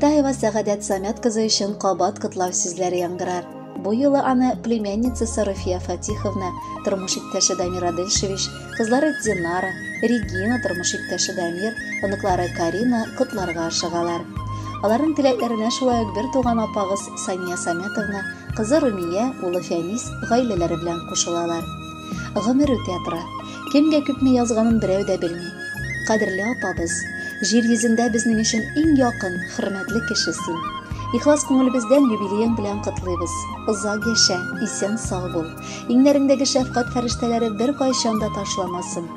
Митаева Сәгадәт Самят кызы өчен кабат котлау сүзләре яңгырар. Бу юлы аны племянница Рафия Фатиховна, тормыш иптәше Дамир Адельшевич, кызлары Динара, Регина, тормыш иптәше Дамир, оныклары Карина котларга ашыгалар. Аларның теләкләренә шулай ук бер туган апагыз Сания Самятовна, кызы Румия, улы Фәнис гаиләләре белән кушылалар. Гомер үтә тора. Кемгә күпме язганын берәү дә белми. Кадерле апабыз, җир йөзендә безнең өчен иң якын, хөрмәтле кеше син. Ихлас күңелебездән юбилеяң белән котлыйбыз. Озак яшә, исән сау бул. Иңнәреңдәге шәфкать фәрештәләре бер кайчан да ташламасын.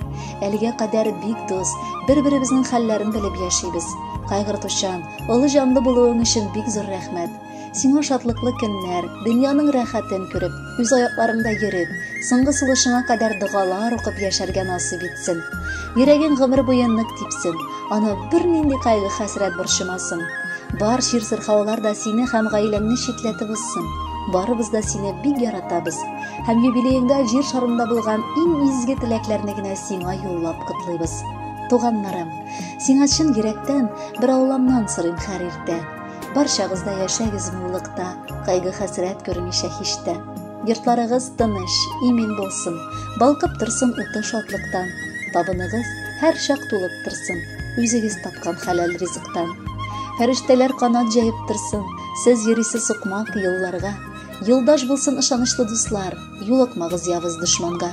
Әлегә кадәр бик дус, бер-беребезнең хәлләрен белеп яшибез. Кайгыртучан, олы җанлы булуың өчен бик зур рәхмәт. Сиңа шатлыклы көннәр, дөньяның рәхәтен күреп, үз аякларыңда йөреп, соңгы сулышыңа кадәр дугалар укып яшәргә насыйп итсен. Йөрәгең гомер буе нык типсен, аны бернинди кайгы-хәсрәт борчымасын. Бар шир-сырхаулар да сине һәм гаиләңне читләтеп узсын. Барыбыз да сине бик яратабыз. Һәм юбилееңдә җир шарында булган иң изге теләкләрне генә сиңа юллап котлыйбыз. Туганнарым, сиңа чын йөрәктән бер Алламнан сорыйм һәр иртә. Барчагызда яшәгез муллыкта, кайгы-хәсрәт күрмичә һич тә. Йортларыгыз тыныч, имин булсын, балкып торсын уты шатлыктан. Табыныгыз һәр чак тулып торсын, үзегез тапкан хәләл ризыктан. Фәрештәләр канат җәеп торсын, сез йөрисез сукмак юлларга. Юлдаш булсын ышанычлы дуслар, юлыкмагыз явыз дошманга.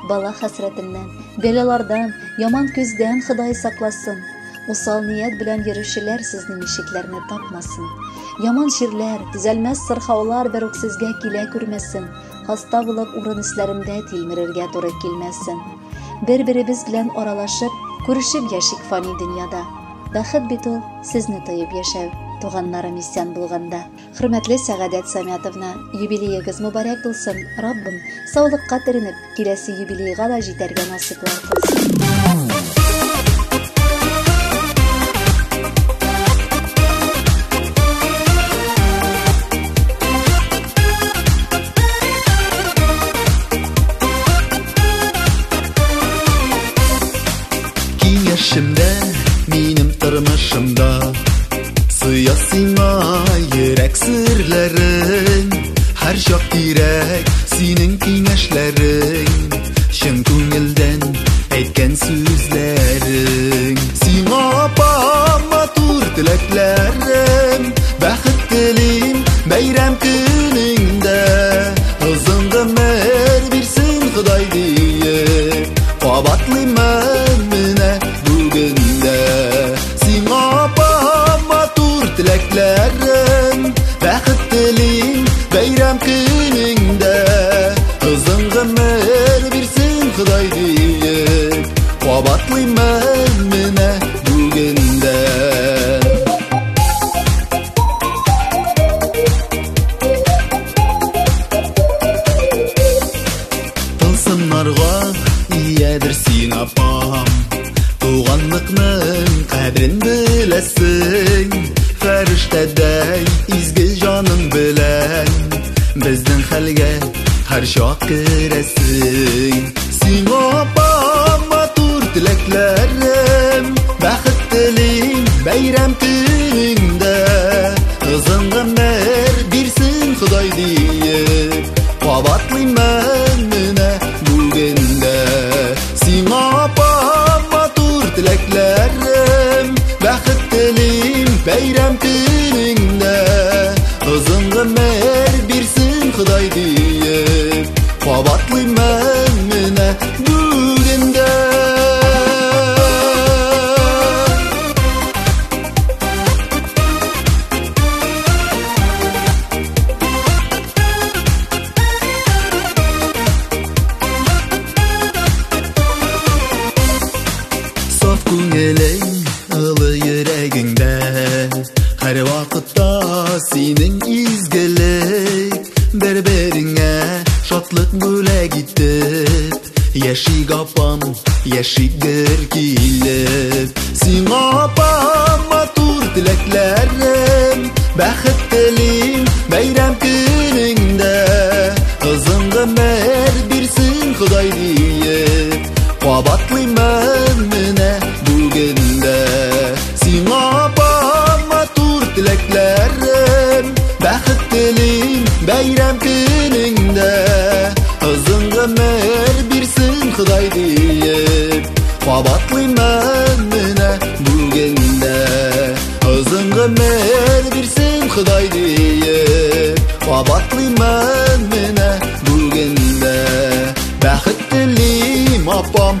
Бала хәсрәтеннән, бәлалардан, яман күздән Ходай сакласын. Усал ният белән йөрүчеләр сезнең ишекләрне тапмасын. Яман ширләр, төзәлмәс сырхаулар бер үк сезгә килә күрмәсен. Хаста булып урын өсләрендә тилмерергә туры килмәсен. Бер-беребез белән аралашып, күрешеп яшик фани дөньяда. Бәхет бит ул сезне тоеп яшәү, туганнарым исән булганда. Хөрмәтле Сәгадәт Самятовна, юбилеегез мөбарәк булсын. Раббым саулыкка төренеп, киләсе юбилейга да җитәргә насыйплар кылсын. Yaşımda, benim tırmışımda Sıyasına yürek sırların Her şak direk senin kengeşlerin Şın köngülden etken sözlerin Sina bama tur dileklerim Bəxit dilim bayram gününde Uzun ömür birsin Xuday deyip Qabatlı məmine bugündə Sina bama tur dileklerim Bəxit dilim bayram gününde Uzun ömür birsin Xuday deyip Qabatlı məmine bugündə Tılsımlarga iyadir sin apam Tuğanlıkның qadrin bilesin Fərishtəday izgi canım bilən Bizdən xəlgə hər şaq girəsin Sina bama tur diləklərim Bəxit dilim bayram günündə Uzun ömür birsin Xuday deyip Qabatlı məmine bugündə Sina bama tur dileklerim Bəxit dilim bayram günündə Uzun ömür birsin Xuday deyip Qabatlı məmine bugündə Күңелең ылы йөрәгеңдә Һәр вакытта синең изгелек Бер-береңә шатлык бүләк итеп Яшик апам, яшик гөр килеп Сиңа бама тур теләкләрем Бәхет телим bayram günündə Uzun ömür birsin Xuday deyip Qabatlı məmine bugündə Sina bama tur dillerim, bәхет телим бәйрәм көнеңдә. Озын гомер бирсен Ходай диеп, кабатлыймын менә бүгендә. Озын гомер бирсен Ходай диеп, кабатлыймын менә бүгендә. Бәхет телим апам